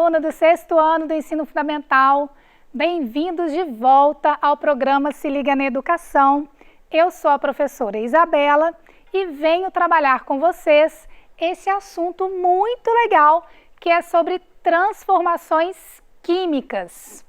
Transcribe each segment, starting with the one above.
aluna do 6º ano do ensino fundamental, bem-vindos de volta ao programa Se Liga na Educação. Eu sou a professora Isabela e venho trabalhar com vocês esse assunto muito legal que é sobre transformações químicas.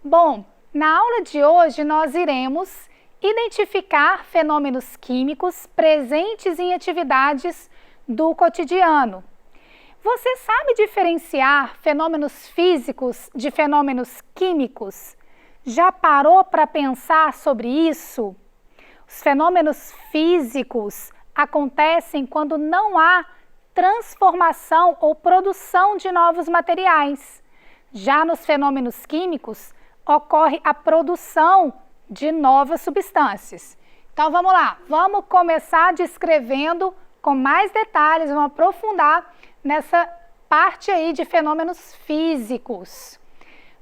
Bom, na aula de hoje nós iremos identificar fenômenos químicos presentes em atividades do cotidiano. Você sabe diferenciar fenômenos físicos de fenômenos químicos? Já parou para pensar sobre isso? Os fenômenos físicos acontecem quando não há transformação ou produção de novos materiais. Já nos fenômenos químicos, ocorre a produção de novas substâncias. Então vamos lá, vamos começar descrevendo com mais detalhes, vamos aprofundar nessa parte aí de fenômenos físicos.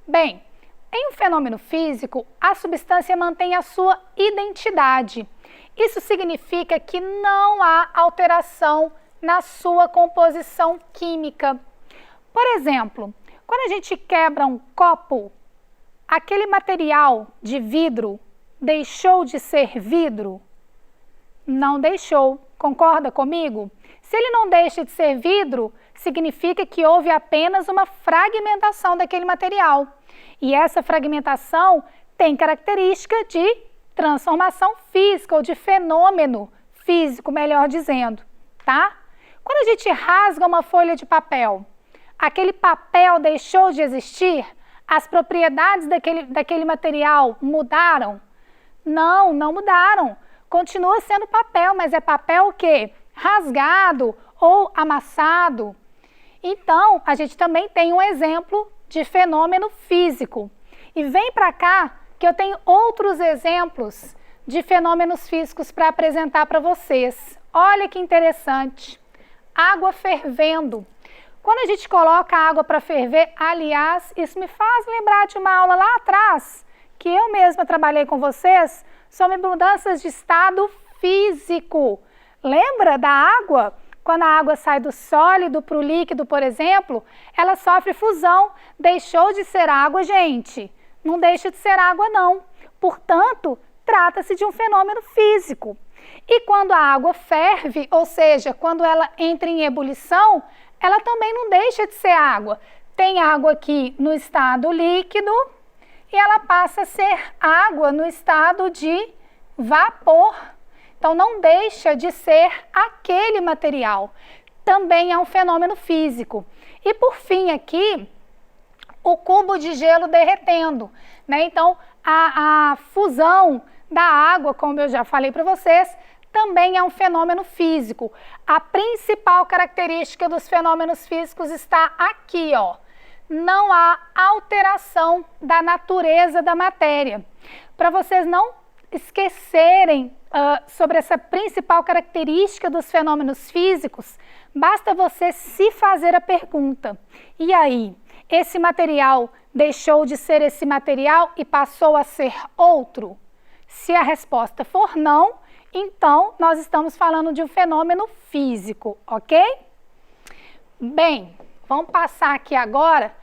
Bem, em um fenômeno físico, a substância mantém a sua identidade. Isso significa que não há alteração na sua composição química. Por exemplo, quando a gente quebra um copo, aquele material de vidro deixou de ser vidro? Não deixou. Concorda comigo? Se ele não deixa de ser vidro, significa que houve apenas uma fragmentação daquele material. E essa fragmentação tem característica de transformação física ou de fenômeno físico, melhor dizendo, tá? Quando a gente rasga uma folha de papel, aquele papel deixou de existir? As propriedades daquele material mudaram? Não, não mudaram. Continua sendo papel, mas é papel o quê? Rasgado ou amassado. Então, a gente também tem um exemplo de fenômeno físico. E vem para cá que eu tenho outros exemplos de fenômenos físicos para apresentar para vocês. Olha que interessante. Água fervendo. Quando a gente coloca a água para ferver, aliás, isso me faz lembrar de uma aula lá atrás, que eu mesma trabalhei com vocês, sobre mudanças de estado físico. Lembra da água? Quando a água sai do sólido para o líquido, por exemplo, ela sofre fusão. Deixou de ser água, gente? Não deixa de ser água, não. Portanto, trata-se de um fenômeno físico. E quando a água ferve, ou seja, quando ela entra em ebulição, ela também não deixa de ser água. Tem água aqui no estado líquido e ela passa a ser água no estado de vapor. Então, não deixa de ser aquele material. Também é um fenômeno físico. E, por fim, aqui, o cubo de gelo derretendo, né? Então, a fusão da água, como eu já falei para vocês, também é um fenômeno físico. A principal característica dos fenômenos físicos está aqui, ó. Não há alteração da natureza da matéria. Para vocês não esquecerem sobre essa principal característica dos fenômenos físicos, basta você se fazer a pergunta: e aí, esse material deixou de ser esse material e passou a ser outro? Se a resposta for não, então nós estamos falando de um fenômeno físico, ok? Bem, vamos passar aqui agora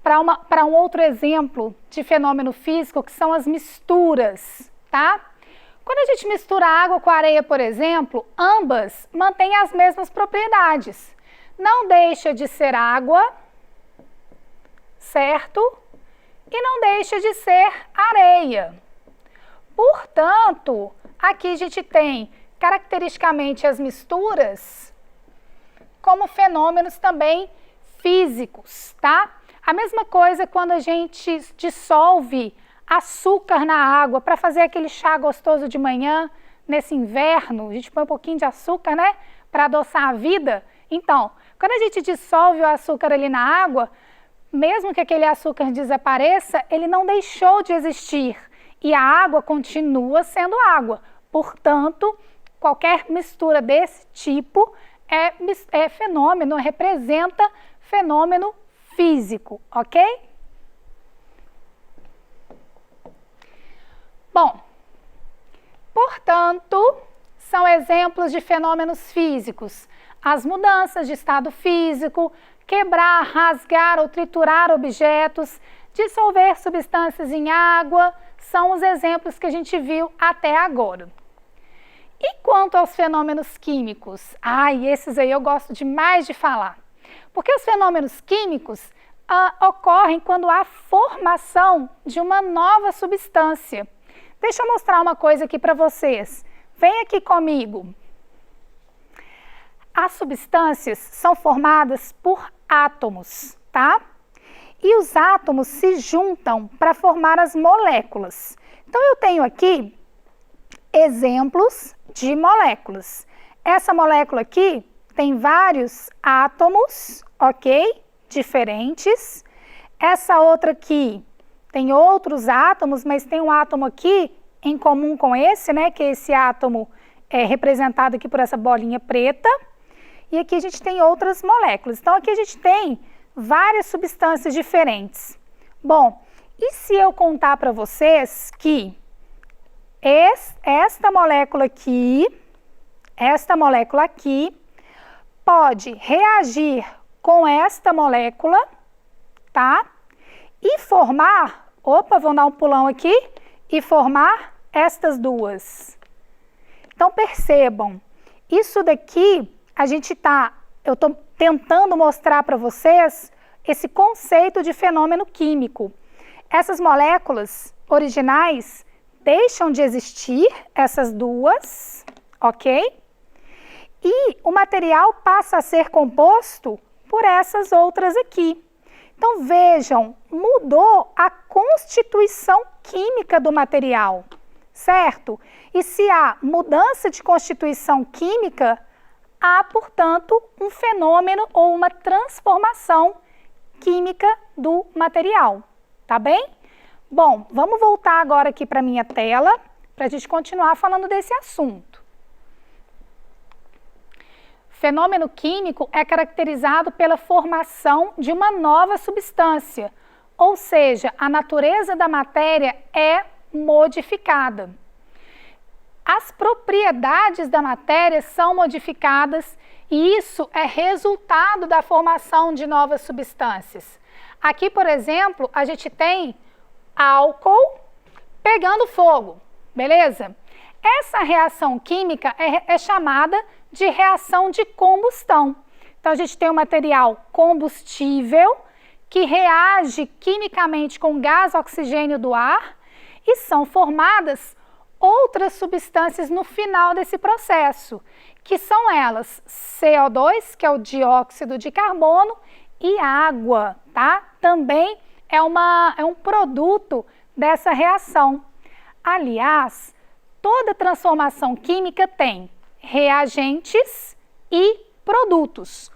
para um outro exemplo de fenômeno físico, que são as misturas, tá? Quando a gente mistura água com areia, por exemplo, ambas mantêm as mesmas propriedades. Não deixa de ser água, certo? E não deixa de ser areia. Portanto, aqui a gente tem caracteristicamente as misturas como fenômenos também físicos, tá? A mesma coisa quando a gente dissolve açúcar na água para fazer aquele chá gostoso de manhã, nesse inverno, a gente põe um pouquinho de açúcar, né? Para adoçar a vida. Então, quando a gente dissolve o açúcar ali na água, mesmo que aquele açúcar desapareça, ele não deixou de existir. E a água continua sendo água. Portanto, qualquer mistura desse tipo é fenômeno, representa fenômeno físico, ok? Bom, portanto, são exemplos exemplos de fenômenos físicos: as mudanças de estado físico, quebrar, rasgar ou triturar objetos, dissolver substâncias em água, são os exemplos que a gente viu até agora. E quanto aos fenômenos químicos? Esses aí eu gosto demais de falar. Porque os fenômenos químicos ocorrem quando há formação de uma nova substância. Deixa eu mostrar uma coisa aqui para vocês. Vem aqui comigo. As substâncias são formadas por átomos, tá? E os átomos se juntam para formar as moléculas. Então, eu tenho aqui exemplos de moléculas. Essa molécula aqui tem vários átomos, ok? Diferentes. Essa outra aqui tem outros átomos, mas tem um átomo aqui em comum com esse, né? Que esse átomo é representado aqui por essa bolinha preta. E aqui a gente tem outras moléculas. Então, aqui a gente tem várias substâncias diferentes. Bom, e se eu contar para vocês que esta molécula aqui pode reagir com esta molécula, tá? E formar, vou dar um pulão aqui, e formar estas duas. Então, percebam, isso daqui eu estou tentando mostrar para vocês esse conceito de fenômeno químico. Essas moléculas originais deixam de existir, essas duas, ok? E o material passa a ser composto por essas outras aqui. Então, vejam, mudou a constituição química do material, certo? E se há mudança de constituição química, há, portanto, um fenômeno ou uma transformação química do material, tá bem? Bom, vamos voltar agora aqui para a minha tela, para a gente continuar falando desse assunto. Fenômeno químico é caracterizado pela formação de uma nova substância, ou seja, a natureza da matéria é modificada. As propriedades da matéria são modificadas e isso é resultado da formação de novas substâncias. Aqui, por exemplo, a gente tem álcool pegando fogo, beleza? Essa reação química é chamada de reação de combustão. Então, a gente tem um material combustível que reage quimicamente com o gás oxigênio do ar e são formadas outras substâncias no final desse processo, que são elas CO2, que é o dióxido de carbono, e água, tá? Também é um produto dessa reação. Aliás, toda transformação química tem reagentes e produtos.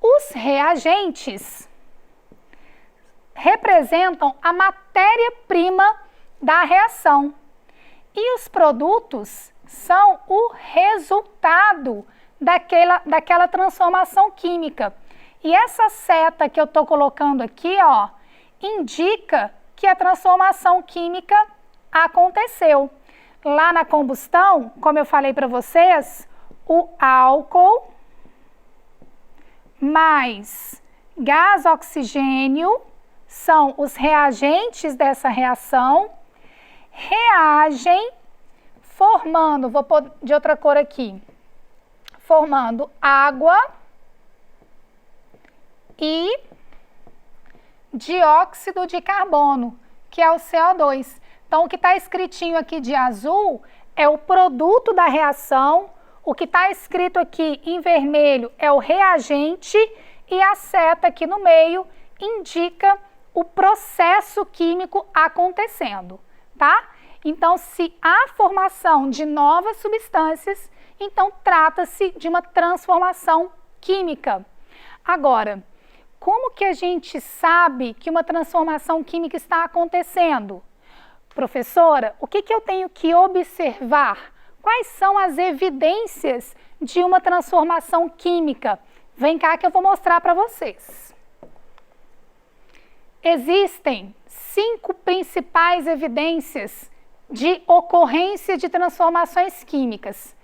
Os reagentes representam a matéria-prima da reação. E os produtos são o resultado daquela transformação química. E essa seta que eu estou colocando aqui, indica que a transformação química aconteceu. Lá na combustão, como eu falei para vocês, o álcool mais gás oxigênio são os reagentes dessa reação, reagem formando, vou pôr de outra cor aqui, formando água e dióxido de carbono, que é o CO2. Então, o que está escritinho aqui de azul é o produto da reação, o que está escrito aqui em vermelho é o reagente e a seta aqui no meio indica o processo químico acontecendo, tá? Então, se há formação de novas substâncias, então trata-se de uma transformação química. Agora, como que a gente sabe que uma transformação química está acontecendo? Professora, o que eu tenho que observar? Quais são as evidências de uma transformação química? Vem cá que eu vou mostrar para vocês. Existem 5 principais evidências de ocorrência de transformações químicas,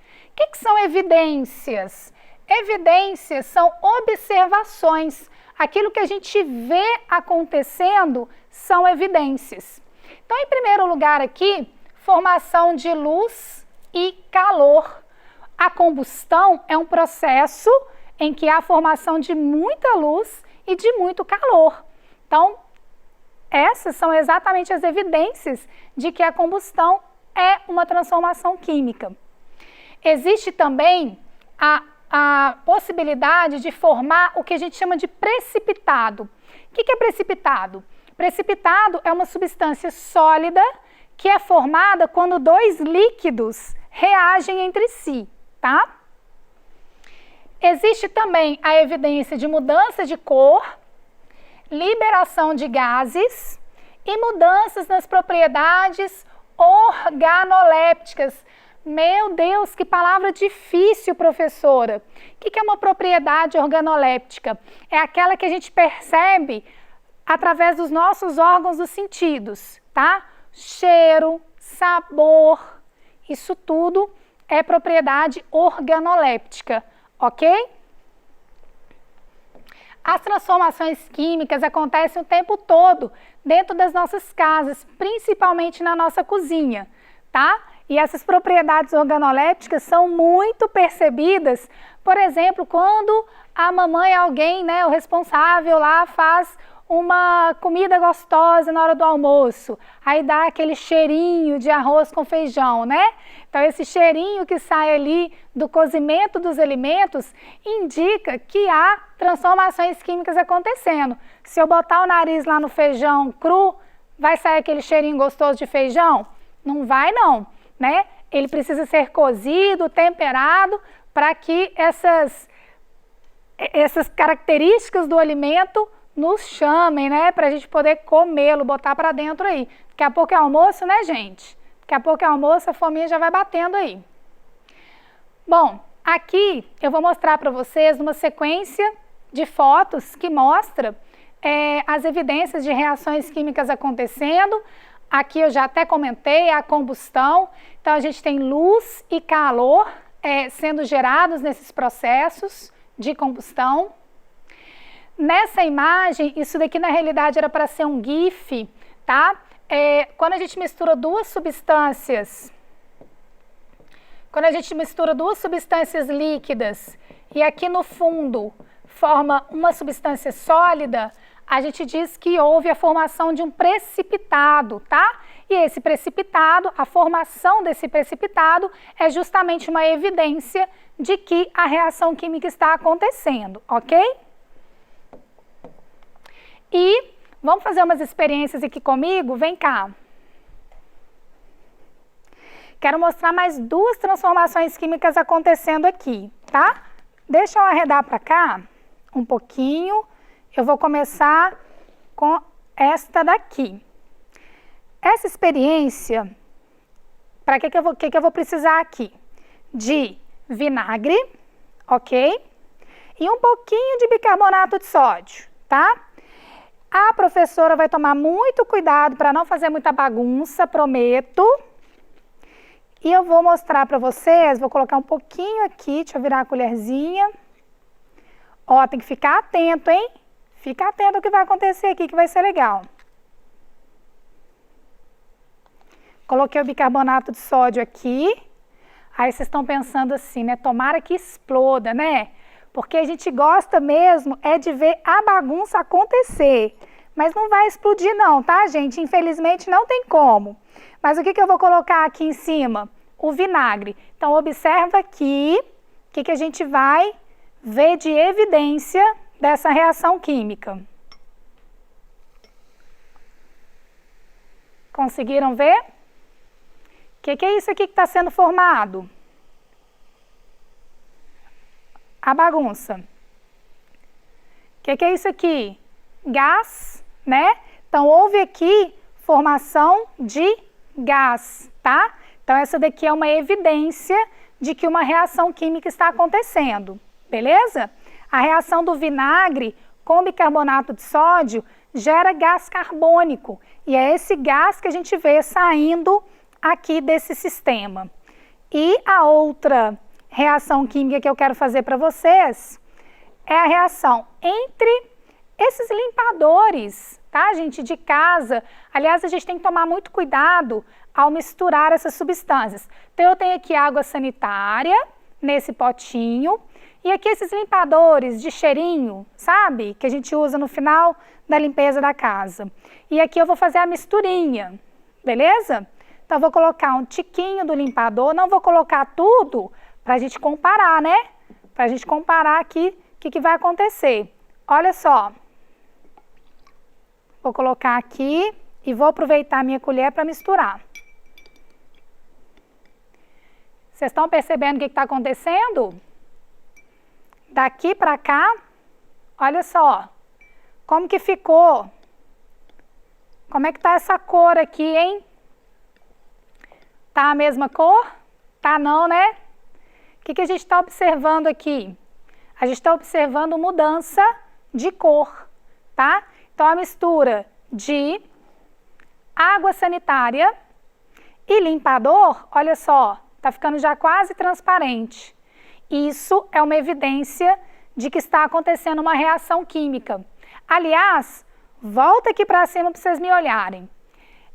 que são evidências? Evidências são observações. Aquilo que a gente vê acontecendo são evidências. Então, em primeiro lugar aqui, formação de luz e calor. A combustão é um processo em que há formação de muita luz e de muito calor. Então, essas são exatamente as evidências de que a combustão é uma transformação química. Existe também a possibilidade de formar o que a gente chama de precipitado. O que é precipitado? Precipitado é uma substância sólida que é formada quando dois líquidos reagem entre si, tá? Existe também a evidência de mudança de cor, liberação de gases e mudanças nas propriedades organolépticas. Meu Deus, que palavra difícil, professora. O que é uma propriedade organoléptica? É aquela que a gente percebe através dos nossos órgãos dos sentidos, tá? Cheiro, sabor, isso tudo é propriedade organoléptica, ok? As transformações químicas acontecem o tempo todo dentro das nossas casas, principalmente na nossa cozinha, tá? E essas propriedades organolépticas são muito percebidas, por exemplo, quando a mamãe, alguém, né, o responsável lá faz uma comida gostosa na hora do almoço, aí dá aquele cheirinho de arroz com feijão, né? Então esse cheirinho que sai ali do cozimento dos alimentos indica que há transformações químicas acontecendo. Se eu botar o nariz lá no feijão cru, vai sair aquele cheirinho gostoso de feijão? Não vai não, né? Ele precisa ser cozido, temperado, para que essas características do alimento nos chamem, né? Para a gente poder comê-lo, botar para dentro aí. Daqui a pouco é almoço, né, gente? Daqui a pouco é almoço, a fominha já vai batendo aí. Bom, aqui eu vou mostrar para vocês uma sequência de fotos que mostra as evidências de reações químicas acontecendo. Aqui eu já até comentei a combustão. Então a gente tem luz e calor sendo gerados nesses processos de combustão. Nessa imagem, isso daqui na realidade era para ser um GIF, tá? Quando a gente mistura duas substâncias líquidas e aqui no fundo forma uma substância sólida, a gente diz que houve a formação de um precipitado, tá? E esse precipitado, a formação desse precipitado é justamente uma evidência de que a reação química está acontecendo, ok? E vamos fazer umas experiências aqui comigo? Vem cá. Quero mostrar mais duas transformações químicas acontecendo aqui, tá? Deixa eu arredar para cá um pouquinho. Eu vou começar com esta daqui. Essa experiência, para que eu vou precisar aqui? De vinagre, ok? E um pouquinho de bicarbonato de sódio, tá? A professora vai tomar muito cuidado para não fazer muita bagunça, prometo. E eu vou mostrar para vocês, vou colocar um pouquinho aqui, deixa eu virar a colherzinha. Ó, tem que ficar atento, hein? Fica atento ao que vai acontecer aqui, que vai ser legal. Coloquei o bicarbonato de sódio aqui. Aí vocês estão pensando assim, né? Tomara que exploda, né? Porque a gente gosta mesmo de ver a bagunça acontecer. Mas não vai explodir não, tá, gente? Infelizmente não tem como. Mas o que eu vou colocar aqui em cima? O vinagre. Então, observa aqui o que a gente vai ver de evidência dessa reação química. Conseguiram ver? O que é isso aqui que está sendo formado? A bagunça. O que é isso aqui? Gás, né? Então, houve aqui formação de gás, tá? Então, essa daqui é uma evidência de que uma reação química está acontecendo, beleza? A reação do vinagre com bicarbonato de sódio gera gás carbônico. E é esse gás que a gente vê saindo aqui desse sistema. E a outra reação química que eu quero fazer para vocês é a reação entre esses limpadores, tá, gente, de casa. Aliás, a gente tem que tomar muito cuidado ao misturar essas substâncias. Então, eu tenho aqui água sanitária nesse potinho e aqui esses limpadores de cheirinho, sabe, que a gente usa no final da limpeza da casa. E aqui eu vou fazer a misturinha, beleza? Então, eu vou colocar um tiquinho do limpador, não vou colocar tudo para a gente comparar, né? Para a gente comparar aqui o que vai acontecer. Olha só. Vou colocar aqui e vou aproveitar a minha colher para misturar. Vocês estão percebendo o que está acontecendo? Daqui para cá, olha só, como que ficou? Como é que está essa cor aqui, hein? Tá a mesma cor? Tá não, né? O que a gente está observando aqui? A gente está observando mudança de cor, tá? Então, a mistura de água sanitária e limpador, olha só, tá ficando já quase transparente. Isso é uma evidência de que está acontecendo uma reação química. Aliás, volta aqui para cima para vocês me olharem.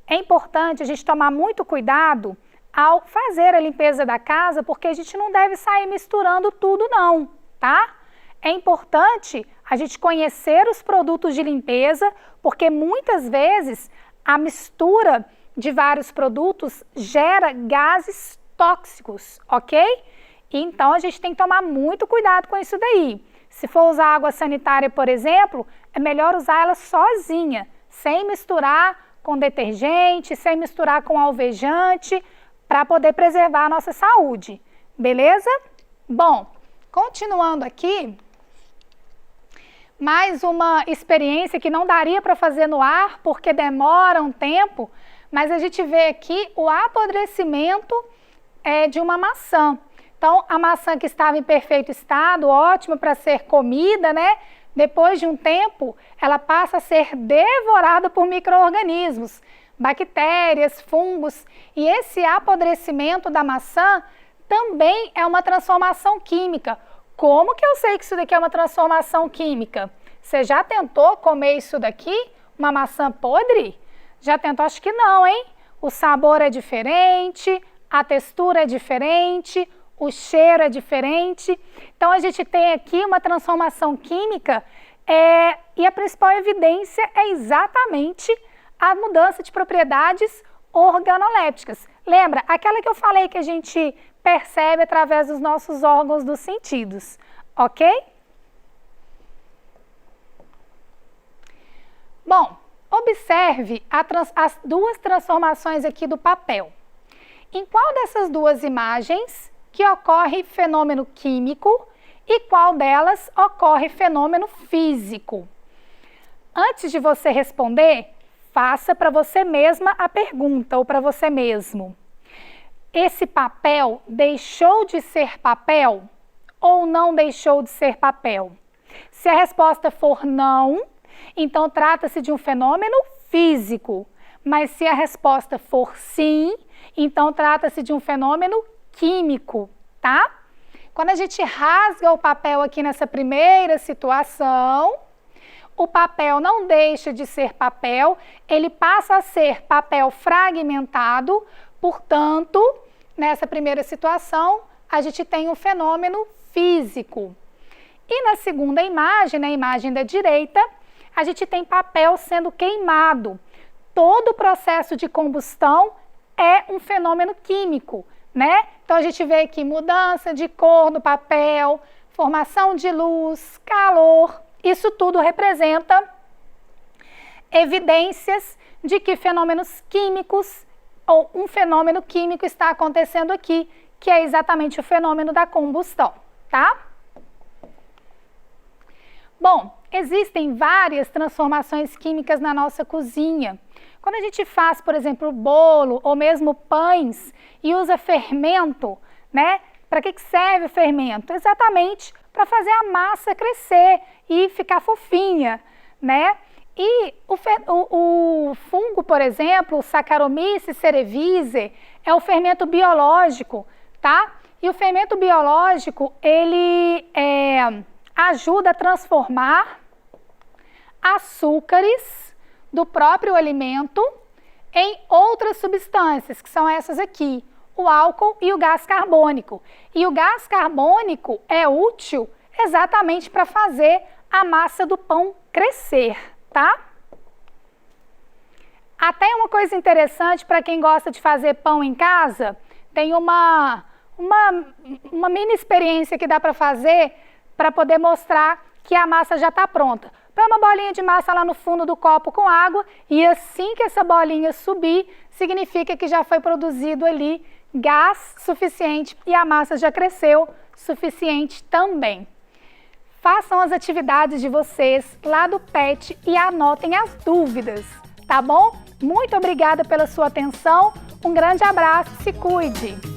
É importante a gente tomar muito cuidado ao fazer a limpeza da casa, porque a gente não deve sair misturando tudo não, tá? É importante a gente conhecer os produtos de limpeza, porque muitas vezes a mistura de vários produtos gera gases tóxicos, ok? Então a gente tem que tomar muito cuidado com isso daí. Se for usar água sanitária, por exemplo, é melhor usar ela sozinha, sem misturar com detergente, sem misturar com alvejante, para poder preservar a nossa saúde, beleza? Bom, continuando aqui, mais uma experiência que não daria para fazer no ar, porque demora um tempo, mas a gente vê aqui o apodrecimento de uma maçã. Então, a maçã que estava em perfeito estado, ótima para ser comida, né? Depois de um tempo, ela passa a ser devorada por micro-organismos, bactérias, fungos, e esse apodrecimento da maçã também é uma transformação química. Como que eu sei que isso daqui é uma transformação química? Você já tentou comer isso daqui? Uma maçã podre? Já tentou? Acho que não, hein? O sabor é diferente, a textura é diferente, o cheiro é diferente. Então, a gente tem aqui uma transformação química e a principal evidência é exatamente a mudança de propriedades organolépticas. Lembra? Aquela que eu falei que a gente percebe através dos nossos órgãos dos sentidos, ok? Bom, observe as duas transformações aqui do papel. Em qual dessas duas imagens que ocorre fenômeno químico e qual delas ocorre fenômeno físico? Antes de você responder, faça para você mesma a pergunta ou para você mesmo. Esse papel deixou de ser papel ou não deixou de ser papel? Se a resposta for não, então trata-se de um fenômeno físico. Mas se a resposta for sim, então trata-se de um fenômeno químico, tá? Quando a gente rasga o papel aqui nessa primeira situação, o papel não deixa de ser papel, ele passa a ser papel fragmentado, portanto, nessa primeira situação, a gente tem um fenômeno físico. E na segunda imagem, na imagem da direita, a gente tem papel sendo queimado. Todo o processo de combustão é um fenômeno químico, né? Então, a gente vê aqui mudança de cor no papel, formação de luz, calor. Isso tudo representa evidências de que fenômenos químicos ou um fenômeno químico está acontecendo aqui, que é exatamente o fenômeno da combustão, tá? Bom, existem várias transformações químicas na nossa cozinha. Quando a gente faz, por exemplo, bolo ou mesmo pães e usa fermento, né? Para que serve o fermento? Exatamente para fazer a massa crescer e ficar fofinha, né? E o fungo, por exemplo, o Saccharomyces cerevisiae, é o fermento biológico, tá? E o fermento biológico, ele ajuda a transformar açúcares do próprio alimento em outras substâncias, que são essas aqui, o álcool e o gás carbônico. E o gás carbônico é útil exatamente para fazer a massa do pão crescer, tá? Até uma coisa interessante para quem gosta de fazer pão em casa, tem uma mini experiência que dá para fazer para poder mostrar que a massa já está pronta. Põe uma bolinha de massa lá no fundo do copo com água e assim que essa bolinha subir, significa que já foi produzido ali gás suficiente e a massa já cresceu suficiente também. Façam as atividades de vocês lá do PET e anotem as dúvidas, tá bom? Muito obrigada pela sua atenção, um grande abraço, se cuide!